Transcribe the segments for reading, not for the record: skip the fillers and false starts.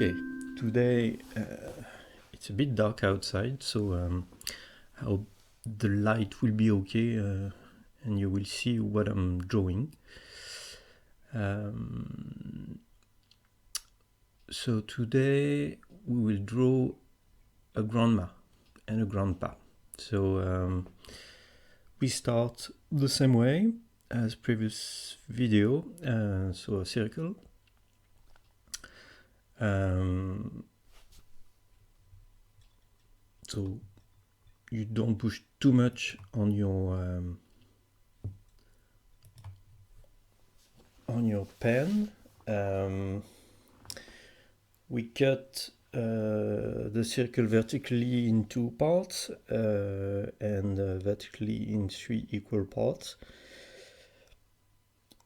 Okay, today it's a bit dark outside, so I hope the light will be okay and you will see what I'm drawing. So today we will draw a grandma and a grandpa. So we start the same way as previous video, so a circle. So you don't push too much on your pen. We cut the circle vertically in two parts and vertically in three equal parts.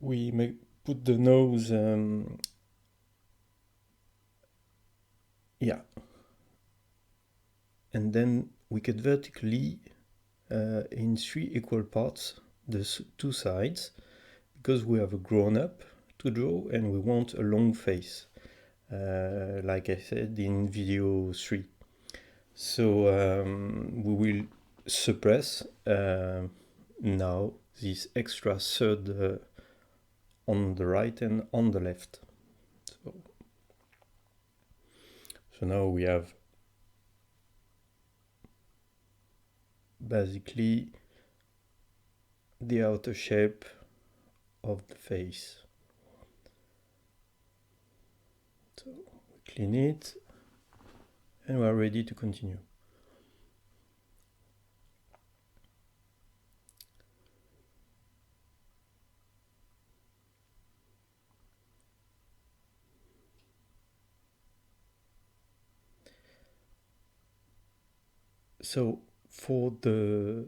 We put the nose, and then we cut vertically in three equal parts the two sides, because we have a grown-up to draw and we want a long face, like I said in video 3. So we will suppress now this extra third on the right and on the left. So now we have basically the outer shape of the face. So we clean it and we are ready to continue. So for the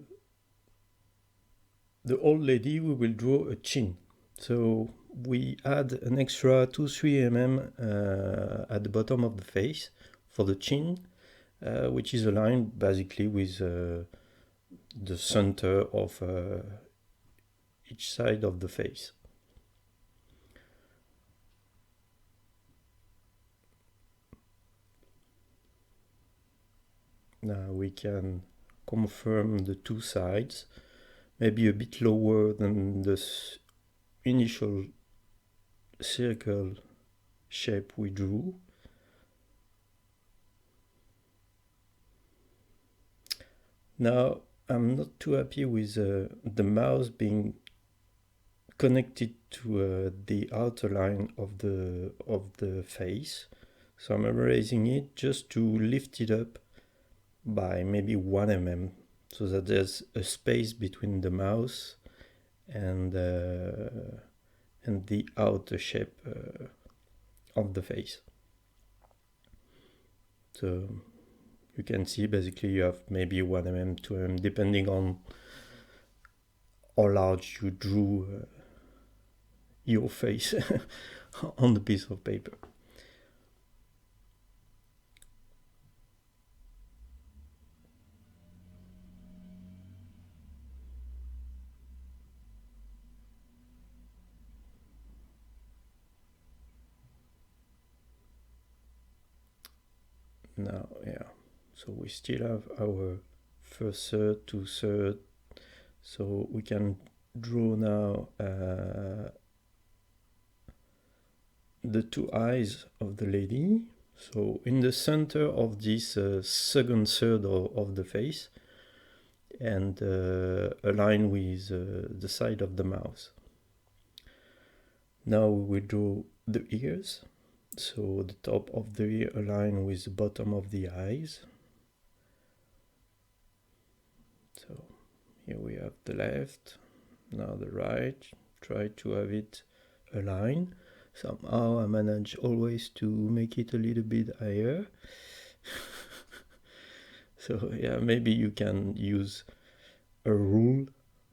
old lady, we will draw a chin. So we add an extra 2-3 mm at the bottom of the face for the chin, which is aligned basically with the center of each side of the face. Now we can confirm the two sides, maybe a bit lower than the initial circle shape we drew. Now I'm not too happy with the mouse being connected to the outer line of the face, so I'm erasing it just to lift it up by maybe 1 mm, so that there's a space between the mouse and the outer shape of the face. So you can see basically you have maybe 1 mm, 2 mm, depending on how large you drew your face on the piece of paper. Now, so we still have our first third, two third, so we can draw now the two eyes of the lady. So in the center of this second third of the face, and align with the side of the mouth. Now we will draw the ears. So the top of the ear align with the bottom of the eyes. So here we have the left, now the right. Try to have it align. Somehow I manage always to make it a little bit higher. So maybe you can use a rule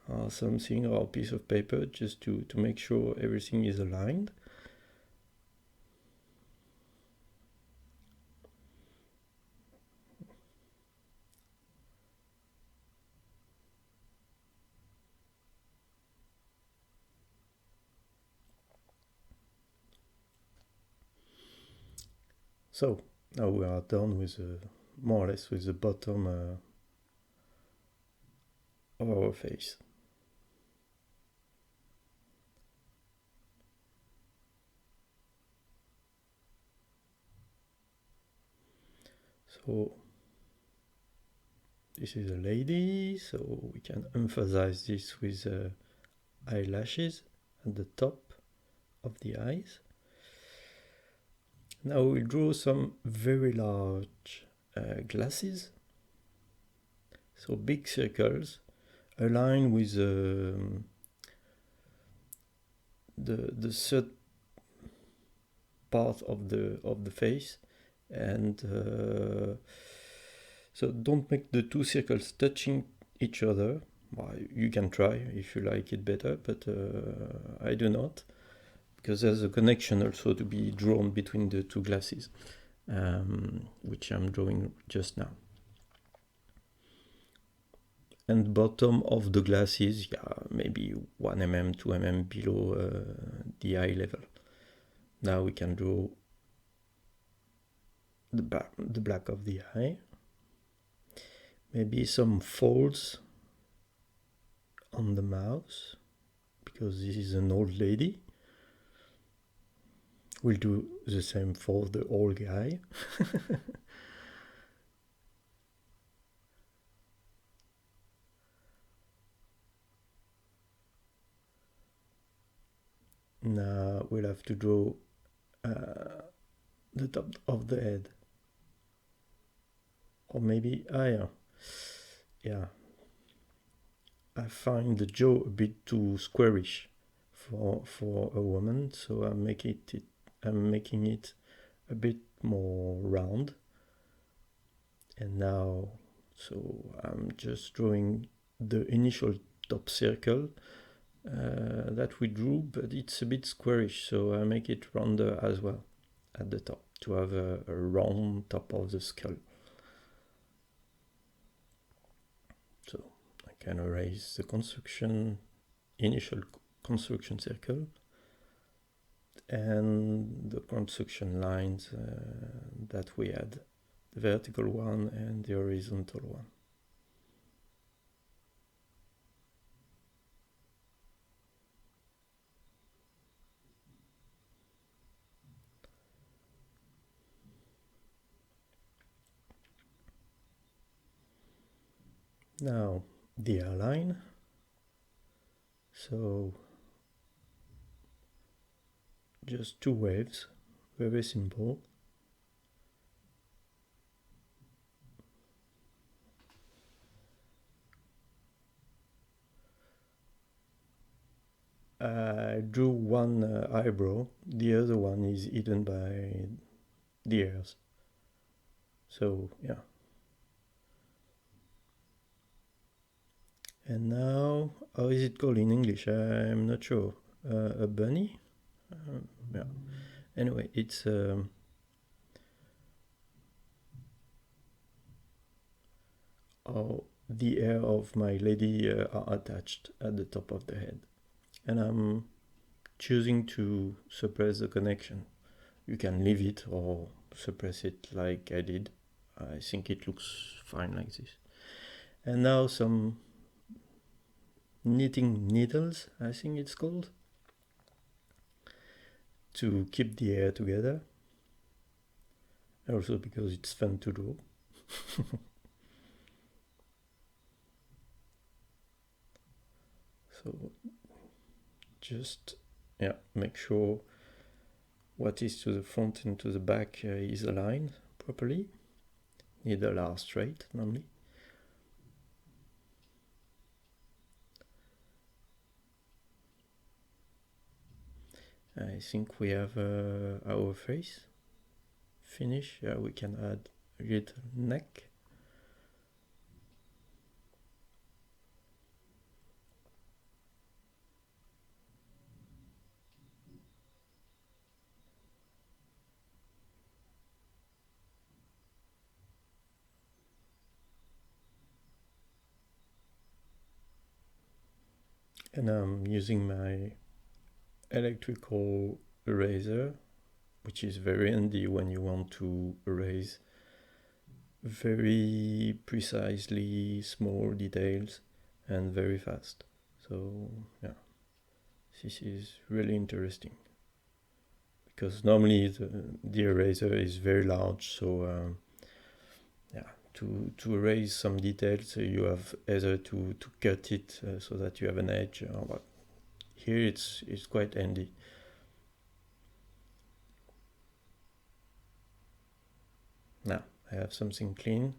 or something, or a piece of paper, just to make sure everything is aligned. So now we are done with more or less with the bottom of our face. So this is a lady, so we can emphasize this with eyelashes at the top of the eyes. Now we'll draw some very large glasses, so big circles aligned with the third part of the face, and so don't make the two circles touching each other. Well, you can try if you like it better, but I do not, because there's a connection also to be drawn between the two glasses, which I'm drawing just now. And bottom of the glasses, yeah, maybe 1 mm, 2 mm below the eye level. Now we can draw the black of the eye. Maybe some folds on the mouth, because this is an old lady. We'll do the same for the old guy. Now we'll have to draw the top of the head. Or maybe, yeah. I find the jaw a bit too squarish for a woman, so I'm making it a bit more round. And now, so I'm just drawing the initial top circle that we drew, but it's a bit squarish, so I make it rounder as well at the top to have a round top of the skull. So I can erase the initial construction circle and the construction lines that we had, the vertical one and the horizontal one. Now the hairline. So just 2 waves, very simple. I drew one eyebrow, the other one is hidden by the ears. So yeah. And now, how is it called in English? I'm not sure. A bunny? Yeah. Anyway, it's the hair of my lady are attached at the top of the head. And I'm choosing to suppress the connection. You can leave it or suppress it like I did. I think it looks fine like this. And now some knitting needles, I think it's called, to keep the hair together. Also because it's fun to draw. So just make sure what is to the front and to the back is aligned properly. Needle are straight normally. I think we have our face finish. We can add a little neck. And I'm using my electrical eraser which is very handy when you want to erase very precisely small details and very fast. So yeah, this is really interesting because normally the eraser is very large, so yeah, to erase some details you have either to cut it so that you have an edge, but here it's quite handy. Now I have something clean.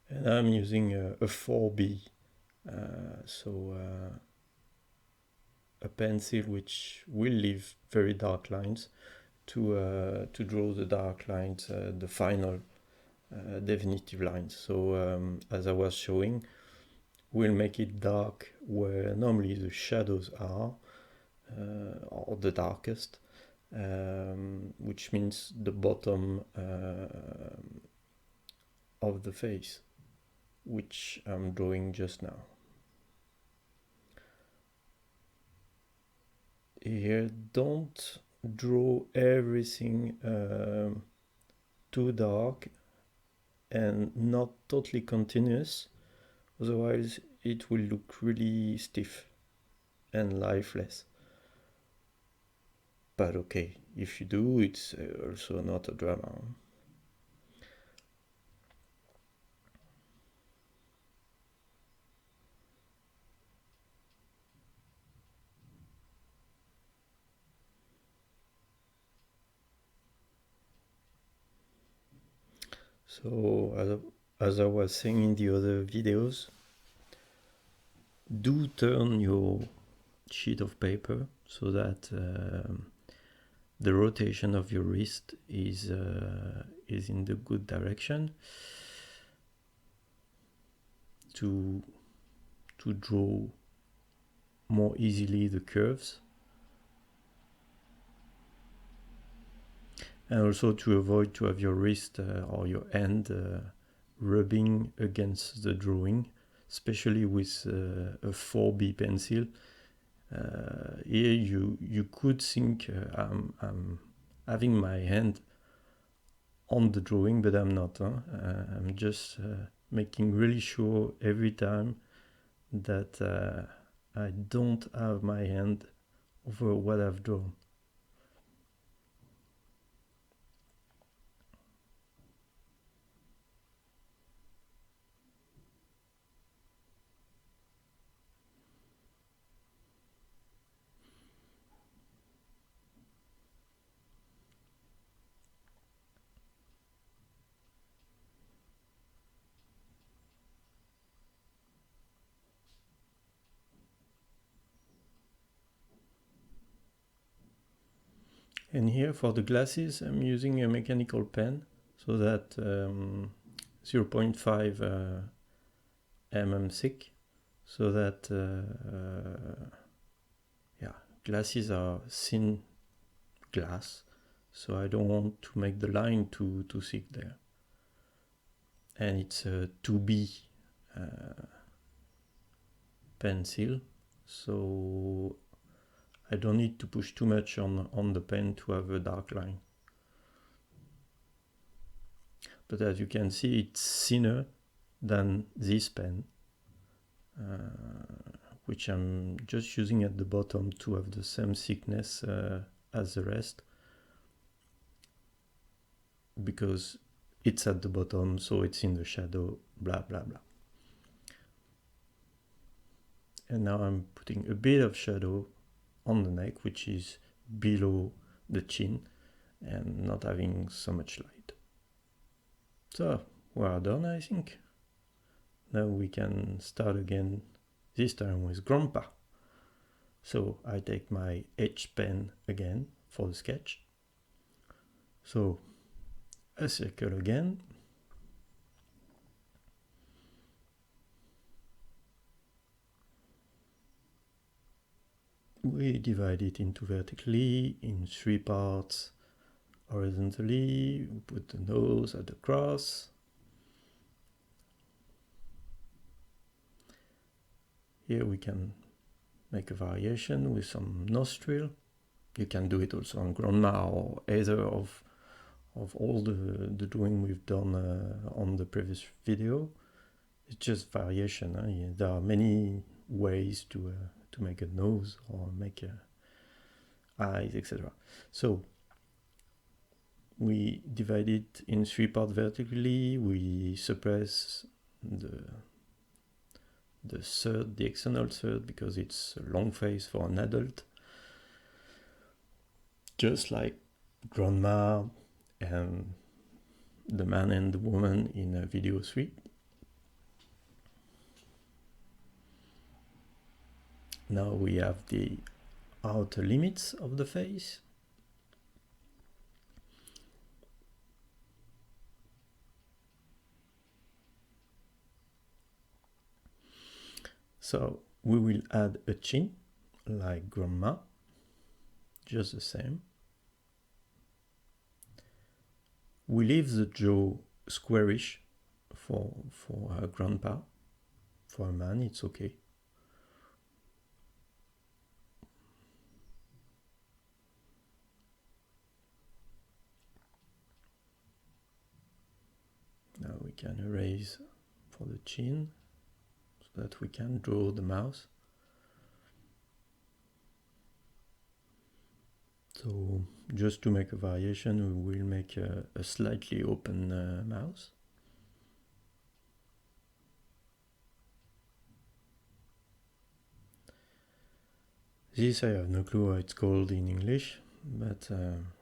And I'm using a 4B, so a pencil which will leave very dark lines to draw the dark lines, the final definitive lines. So as I was showing, we'll make it dark where normally the shadows are, or the darkest, which means the bottom of the face, which I'm drawing just now. Here, don't draw everything too dark and not totally continuous, otherwise it will look really stiff and lifeless. But okay, if you do, it's also not a drama. So as I was saying in the other videos, do turn your sheet of paper so that the rotation of your wrist is in the good direction to draw more easily the curves, and also to avoid to have your wrist or your hand rubbing against the drawing, especially with a 4B pencil. Here you could think I'm having my hand on the drawing, but I'm not. I'm just making really sure every time that I don't have my hand over what I've drawn. And here for the glasses, I'm using a mechanical pen so that 0.5 mm thick, so that yeah, glasses are thin glass, so I don't want to make the line too thick there. And it's a 2B pencil, so I don't need to push too much on the pen to have a dark line. But as you can see, it's thinner than this pen, which I'm just using at the bottom to have the same thickness as the rest, because it's at the bottom, so it's in the shadow, blah blah blah. And now I'm putting a bit of shadow on the neck, which is below the chin and not having so much light. So we are done, I think. Now we can start again, this time with Grandpa. So I take my H pen again for the sketch. So a circle again. We divide it into vertically in 3 parts horizontally, we put the nose at the cross. Here we can make a variation with some nostril. You can do it also on grandma or either of all the drawing we've done on the previous video. It's just variation. Yeah, there are many ways to make a nose or make eyes, etc. So we divide it in 3 parts vertically. We suppress the external third, because it's a long face for an adult, just like grandma and the man and the woman in video 3. Now we have the outer limits of the face. So we will add a chin like grandma, just the same. We leave the jaw squarish for her grandpa. For a man, it's okay. Now we can erase for the chin so that we can draw the mouth. So just to make a variation, we will make a slightly open mouth. This I have no clue how it's called in English, but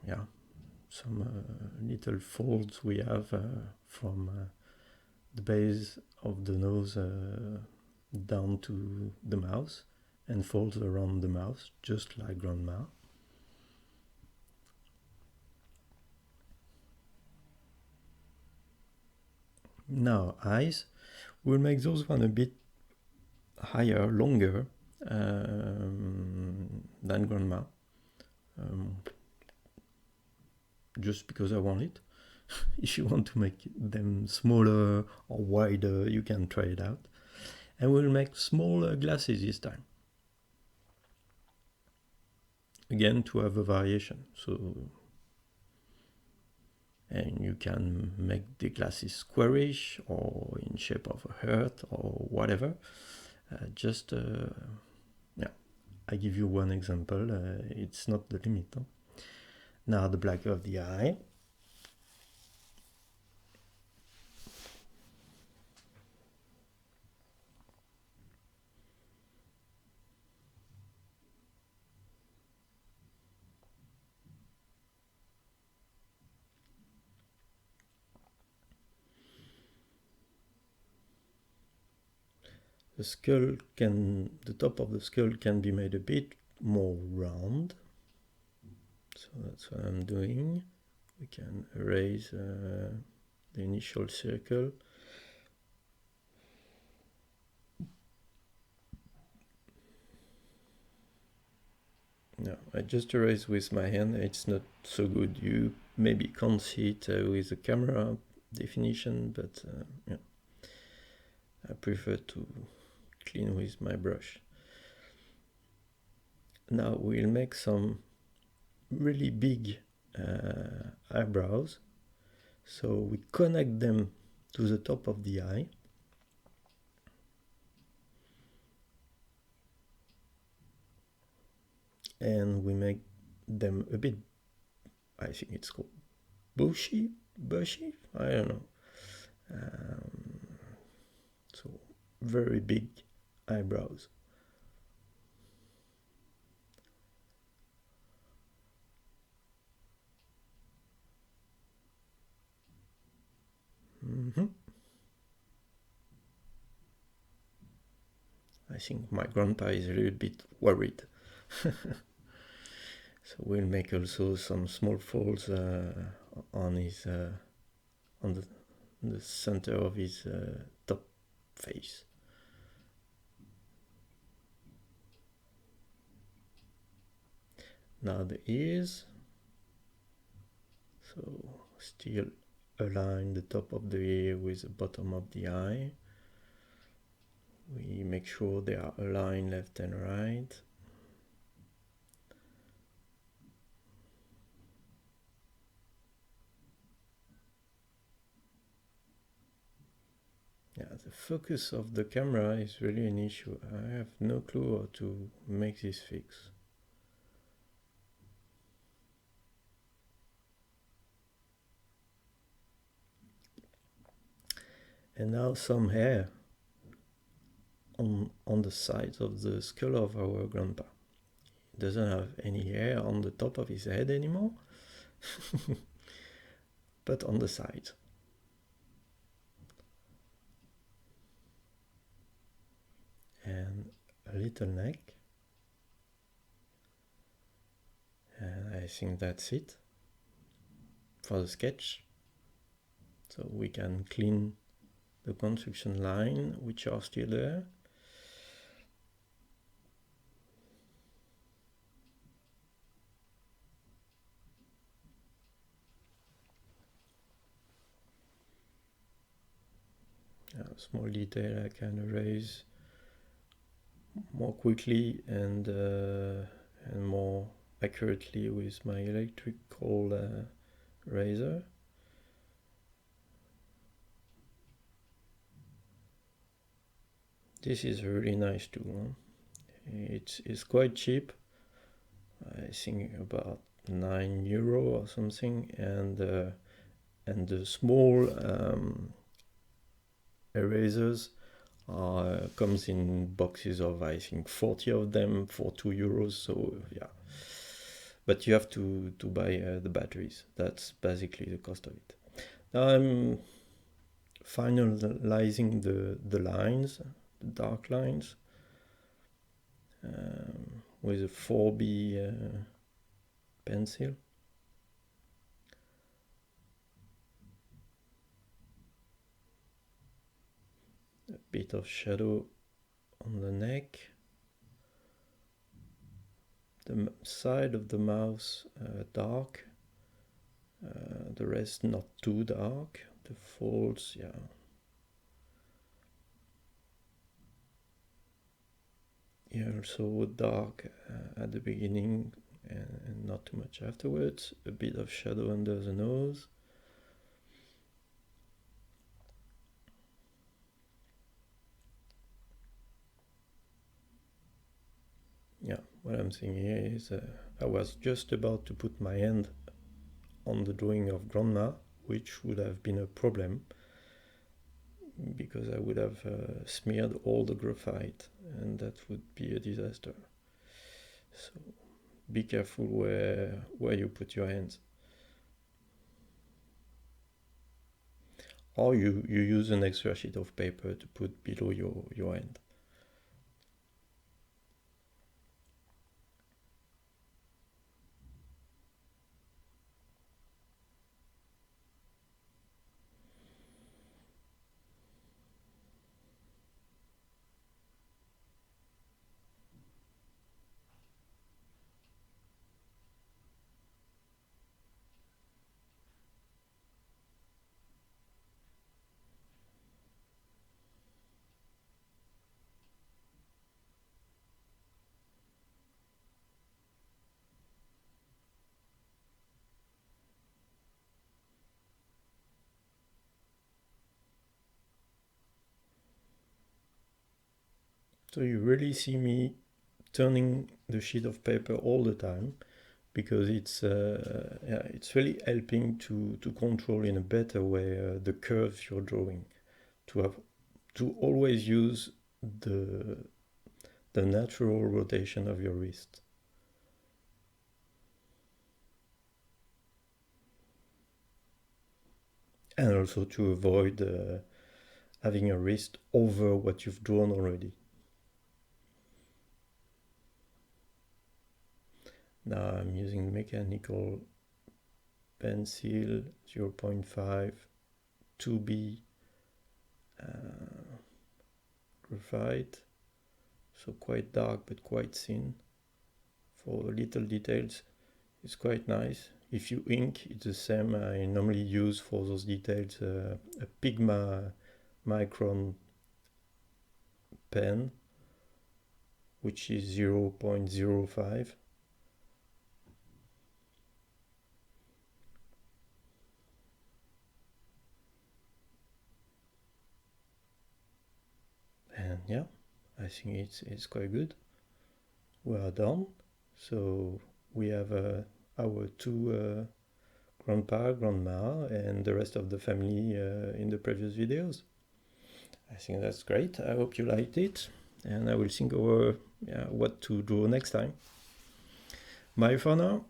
yeah, some little folds we have from the base of the nose down to the mouth, and folds around the mouth, just like grandma. Now eyes, we'll make those one a bit higher, longer than grandma, just because I want it. If you want to make them smaller or wider, you can try it out. And we'll make smaller glasses this time, again to have a variation. So, and you can make the glasses squarish or in shape of a heart or whatever. Yeah, I give you one example. It's not the limit. Huh? Now the black of the eye. The top of the skull can be made a bit more round. So that's what I'm doing. We can erase the initial circle. No, I just erase with my hand. It's not so good. You maybe can't see it with the camera definition, but yeah, I prefer to clean with my brush. Now we'll make some really big eyebrows. So we connect them to the top of the eye. And we make them a bit, I think it's called bushy, I don't know. So very big eyebrows. I think my grandpa is a little bit worried. So we'll make also some small folds on his on the center of his top face. Now the ears. So still align the top of the ear with the bottom of the eye. We make sure they are aligned left and right. Yeah, the focus of the camera is really an issue. I have no clue how to make this fix. And now some hair on the sides of the skull of our grandpa. He doesn't have any hair on the top of his head anymore, but on the sides. And a little neck. And I think that's it for the sketch. So we can clean the construction line, which are still there. Small detail I can erase more quickly and more accurately with my electrical razor. This is a really nice tool. It's quite cheap. I think about €9 or something, and the small erasers comes in boxes of, I think, 40 of them for €2. So yeah, but you have to buy the batteries. That's basically the cost of it. Now I'm finalizing the lines, the dark lines, with a 4B pencil. A bit of shadow on the neck. The side of the mouth dark, the rest not too dark. The folds, yeah. Here also dark at the beginning and not too much afterwards. A bit of shadow under the nose. Yeah, what I'm saying here is I was just about to put my hand on the drawing of Grandma, which would have been a problem because I would have smeared all the graphite, and that would be a disaster. So be careful where you put your hands. Or you use an extra sheet of paper to put below your hand. So you really see me turning the sheet of paper all the time, because it's really helping to control in a better way the curves you're drawing, to always use the natural rotation of your wrist. And also to avoid having a wrist over what you've drawn already. Now I'm using mechanical pencil 0.5 2B graphite, so quite dark but quite thin. For little details it's quite nice. if you ink, it's the same. I normally use for those details a Pigma Micron pen, which is 0.05. And yeah, I think it's quite good. We are done. So we have our two grandpa, grandma, and the rest of the family in the previous videos. I think that's great. I hope you liked it, and I will think over what to draw next time. Bye for now.